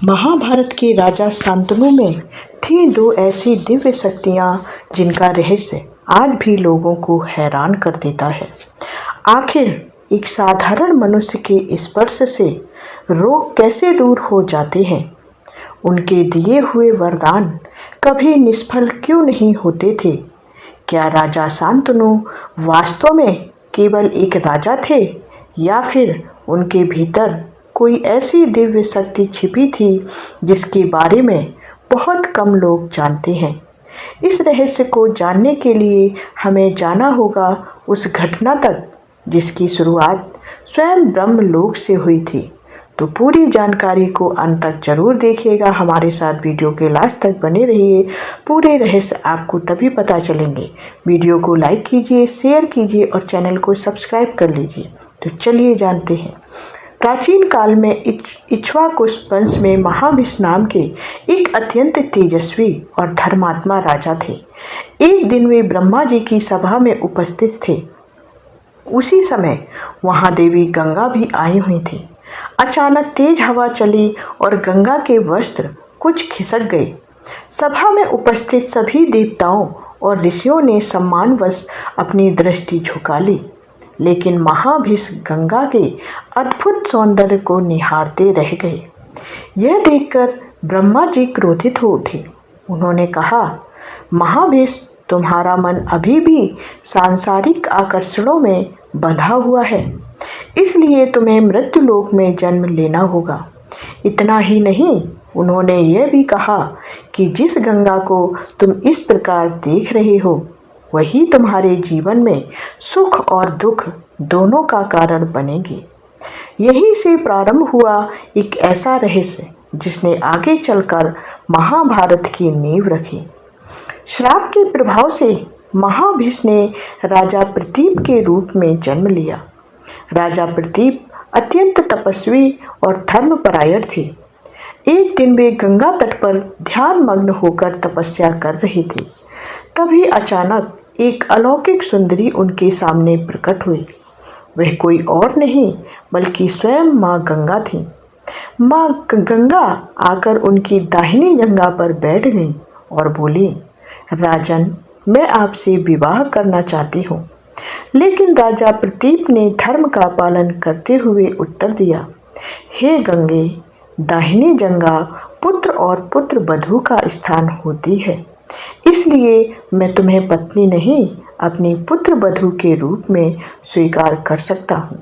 महाभारत के राजा शांतनु में थी दो ऐसी दिव्य शक्तियां जिनका रहस्य आज भी लोगों को हैरान कर देता है। आखिर एक साधारण मनुष्य के स्पर्श से रोग कैसे दूर हो जाते हैं? उनके दिए हुए वरदान कभी निष्फल क्यों नहीं होते थे? क्या राजा शांतनु वास्तव में केवल एक राजा थे या फिर उनके भीतर कोई ऐसी दिव्य शक्ति छिपी थी जिसके बारे में बहुत कम लोग जानते हैं? इस रहस्य को जानने के लिए हमें जाना होगा उस घटना तक जिसकी शुरुआत स्वयं ब्रह्मलोक से हुई थी। तो पूरी जानकारी को अंत तक जरूर देखिएगा, हमारे साथ वीडियो के लास्ट तक बने रहिए। पूरे रहस्य आपको तभी पता चलेंगे। वीडियो को लाइक कीजिए, शेयर कीजिए और चैनल को सब्सक्राइब कर लीजिए। तो चलिए जानते हैं। प्राचीन काल में इक्ष्वाकु वंश में महाभिष नाम के एक अत्यंत तेजस्वी और धर्मात्मा राजा थे। एक दिन वे ब्रह्मा जी की सभा में उपस्थित थे। उसी समय वहां देवी गंगा भी आई हुई थी। अचानक तेज हवा चली और गंगा के वस्त्र कुछ खिसक गए। सभा में उपस्थित सभी देवताओं और ऋषियों ने सम्मानवश अपनी दृष्टि झुका ली, लेकिन महाभिष गंगा के अद्भुत सौंदर्य को निहारते रह गए। यह देखकर ब्रह्मा जी क्रोधित हो उठे। उन्होंने कहा, महाभिष, तुम्हारा मन अभी भी सांसारिक आकर्षणों में बंधा हुआ है, इसलिए तुम्हें मृत्युलोक में जन्म लेना होगा। इतना ही नहीं, उन्होंने यह भी कहा कि जिस गंगा को तुम इस प्रकार देख रहे हो वही तुम्हारे जीवन में सुख और दुख दोनों का कारण बनेगी। यहीं से प्रारंभ हुआ एक ऐसा रहस्य जिसने आगे चलकर महाभारत की नींव रखी। श्राप के प्रभाव से महाभिष ने राजा प्रतीप के रूप में जन्म लिया। राजा प्रतीप अत्यंत तपस्वी और धर्मपरायण थे। एक दिन वे गंगा तट पर ध्यान मग्न होकर तपस्या कर रहे थे। तभी अचानक एक अलौकिक सुंदरी उनके सामने प्रकट हुई। वह कोई और नहीं बल्कि स्वयं माँ गंगा थी। माँ गंगा आकर उनकी दाहिनी जंघा पर बैठ गई और बोली, राजन, मैं आपसे विवाह करना चाहती हूँ। लेकिन राजा प्रतीप ने धर्म का पालन करते हुए उत्तर दिया, हे गंगे, दाहिनी जंघा पुत्र और पुत्र वधू का स्थान होती है, इसलिए मैं तुम्हें पत्नी नहीं अपनी पुत्र वधू के रूप में स्वीकार कर सकता हूँ।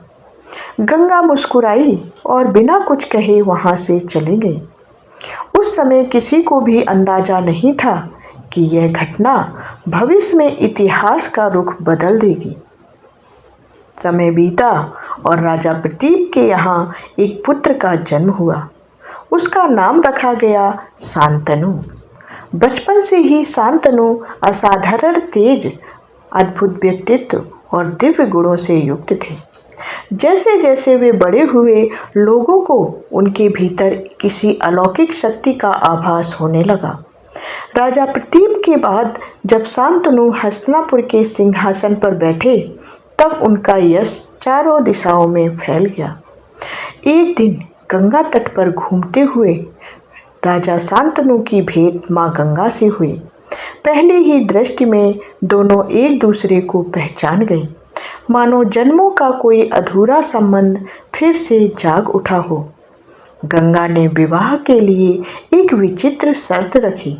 गंगा मुस्कुराई और बिना कुछ कहे वहाँ से चली गई। उस समय किसी को भी अंदाजा नहीं था कि यह घटना भविष्य में इतिहास का रुख बदल देगी। समय बीता और राजा प्रतीप के यहाँ एक पुत्र का जन्म हुआ। उसका नाम रखा गया शांतनु। बचपन से ही शांतनु असाधारण तेज, अद्भुत व्यक्तित्व और दिव्य गुणों से युक्त थे। जैसे जैसे वे बड़े हुए, लोगों को उनके भीतर किसी अलौकिक शक्ति का आभास होने लगा। राजा प्रतीप के बाद जब शांतनु हस्तिनापुर के सिंहासन पर बैठे, तब उनका यश चारों दिशाओं में फैल गया। एक दिन गंगा तट पर घूमते हुए राजा शांतनु की भेंट माँ गंगा से हुई। पहले ही दृष्टि में दोनों एक दूसरे को पहचान गए, मानो जन्मों का कोई अधूरा संबंध फिर से जाग उठा हो। गंगा ने विवाह के लिए एक विचित्र शर्त रखी।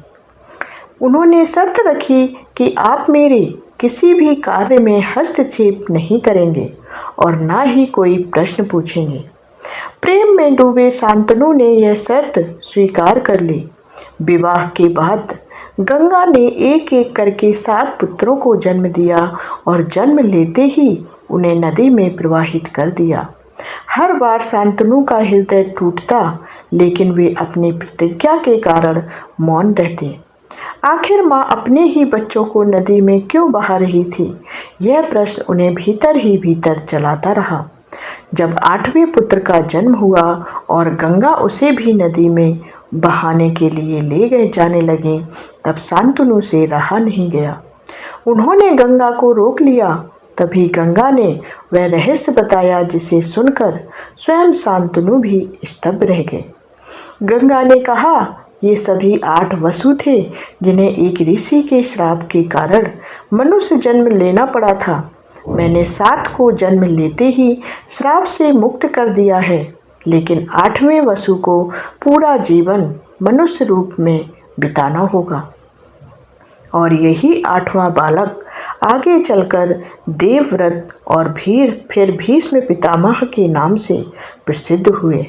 उन्होंने शर्त रखी कि आप मेरे किसी भी कार्य में हस्तक्षेप नहीं करेंगे और ना ही कोई प्रश्न पूछेंगे। प्रेम में डूबे शांतनु ने यह शर्त स्वीकार कर ली। विवाह के बाद गंगा ने एक एक करके 7 पुत्रों को जन्म दिया और जन्म लेते ही उन्हें नदी में प्रवाहित कर दिया। हर बार शांतनु का हृदय टूटता, लेकिन वे अपनी प्रतिज्ञा के कारण मौन रहते। आखिर माँ अपने ही बच्चों को नदी में क्यों बहा रही थी, यह प्रश्न उन्हें भीतर ही भीतर चलाता रहा। जब 8वें पुत्र का जन्म हुआ और गंगा उसे भी नदी में बहाने के लिए ले गए जाने लगे, तब शांतनु से रहा नहीं गया। उन्होंने गंगा को रोक लिया। तभी गंगा ने वह रहस्य बताया जिसे सुनकर स्वयं शांतनु भी स्तब्ध रह गए। गंगा ने कहा, ये सभी 8 वसु थे जिन्हें एक ऋषि के श्राप के कारण मनुष्य जन्म लेना पड़ा था। मैंने 7 को जन्म लेते ही श्राप से मुक्त कर दिया है, लेकिन 8वें वसु को पूरा जीवन मनुष्य रूप में बिताना होगा और यही 8वां बालक आगे चलकर देवव्रत और फिर भीष्म पितामह के नाम से प्रसिद्ध हुए।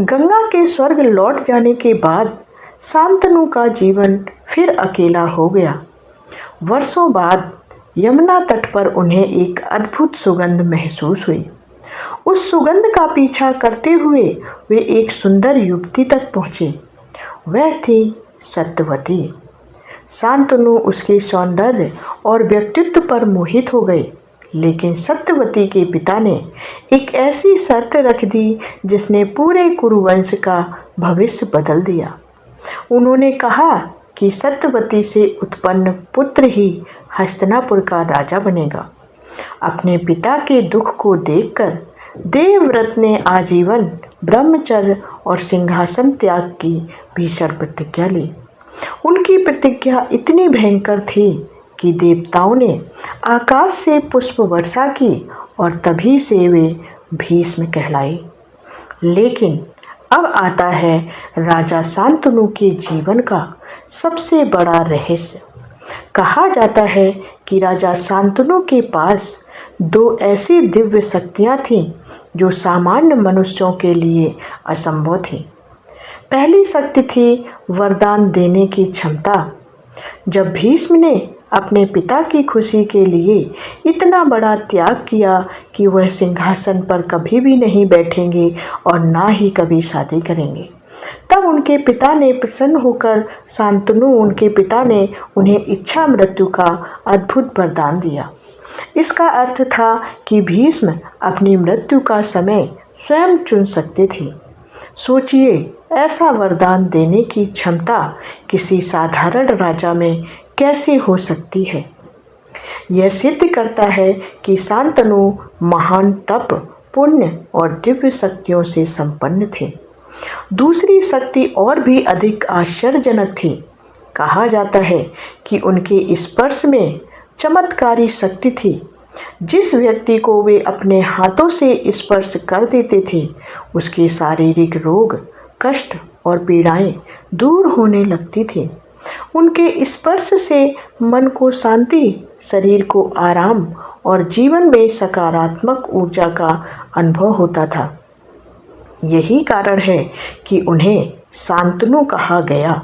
गंगा के स्वर्ग लौट जाने के बाद शांतनु का जीवन फिर अकेला हो गया। वर्षों बाद यमुना तट पर उन्हें एक अद्भुत सुगंध महसूस हुई। उस सुगंध का पीछा करते हुए वे एक सुंदर युवती तक पहुँचे। वह थी सत्यवती। शांतनु उसके सौंदर्य और व्यक्तित्व पर मोहित हो गए, लेकिन सत्यवती के पिता ने एक ऐसी शर्त रख दी जिसने पूरे कुरुवंश का भविष्य बदल दिया। उन्होंने कहा कि सत्यवती से उत्पन्न पुत्र ही हस्तिनापुर का राजा बनेगा। अपने पिता के दुख को देखकर देवव्रत ने आजीवन ब्रह्मचर्य और सिंहासन त्याग की भीषण प्रतिज्ञा ली। उनकी प्रतिज्ञा इतनी भयंकर थी कि देवताओं ने आकाश से पुष्प वर्षा की और तभी से वे भीष्म कहलाए। लेकिन अब आता है राजा शांतनु के जीवन का सबसे बड़ा रहस्य। कहा जाता है कि राजा शांतनु के पास 2 ऐसी दिव्य शक्तियाँ थीं जो सामान्य मनुष्यों के लिए असंभव थी। पहली शक्ति थी वरदान देने की क्षमता। जब भीष्म ने अपने पिता की खुशी के लिए इतना बड़ा त्याग किया कि वह सिंहासन पर कभी भी नहीं बैठेंगे और ना ही कभी शादी करेंगे, तब उनके पिता ने प्रसन्न होकर उनके पिता ने उन्हें इच्छा मृत्यु का अद्भुत वरदान दिया। इसका अर्थ था कि भीष्म अपनी मृत्यु का समय स्वयं चुन सकते थे। सोचिए, ऐसा वरदान देने की क्षमता किसी साधारण राजा में कैसे हो सकती है। यह सिद्ध करता है कि शांतनु महान तप, पुण्य और दिव्य शक्तियों से संपन्न थे। दूसरी शक्ति और भी अधिक आश्चर्यजनक थी। कहा जाता है कि उनके स्पर्श में चमत्कारी शक्ति थी। जिस व्यक्ति को वे अपने हाथों से स्पर्श कर देते थे, उसके शारीरिक रोग, कष्ट और पीड़ाएं दूर होने लगती थी। उनके स्पर्श से मन को शांति, शरीर को आराम और जीवन में सकारात्मक ऊर्जा का अनुभव होता था। यही कारण है कि उन्हें शांतनु कहा गया,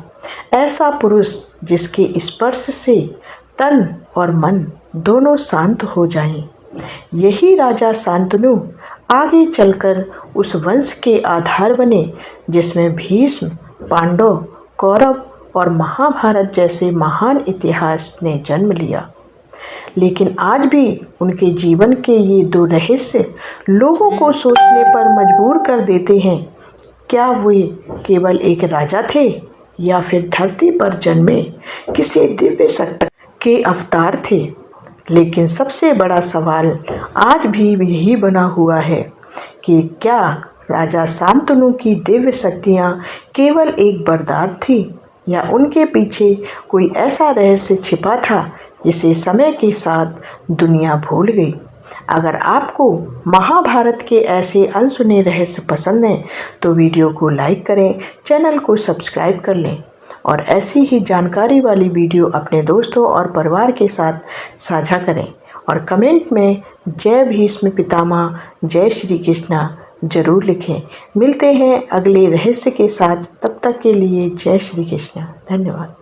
ऐसा पुरुष जिसके स्पर्श से तन और मन दोनों शांत हो जाएं। यही राजा शांतनु आगे चलकर उस वंश के आधार बने जिसमें भीष्म, पांडव, कौरव और महाभारत जैसे महान इतिहास ने जन्म लिया। लेकिन आज भी उनके जीवन के ये 2 रहस्य लोगों को सोचने पर मजबूर कर देते हैं। क्या वे केवल एक राजा थे या फिर धरती पर जन्मे किसी दिव्य शक्ति के अवतार थे? लेकिन सबसे बड़ा सवाल आज भी यही बना हुआ है कि क्या राजा शांतनु की दिव्य शक्तियाँ केवल एक वरदान थी या उनके पीछे कोई ऐसा रहस्य छिपा था जिसे समय के साथ दुनिया भूल गई। अगर आपको महाभारत के ऐसे अनसुने रहस्य पसंद हैं तो वीडियो को लाइक करें, चैनल को सब्सक्राइब कर लें और ऐसी ही जानकारी वाली वीडियो अपने दोस्तों और परिवार के साथ साझा करें और कमेंट में जय भीष्म पितामह, जय श्री कृष्णा जरूर लिखें। मिलते हैं अगले रहस्य के साथ, तब तक के लिए जय श्री कृष्ण। धन्यवाद।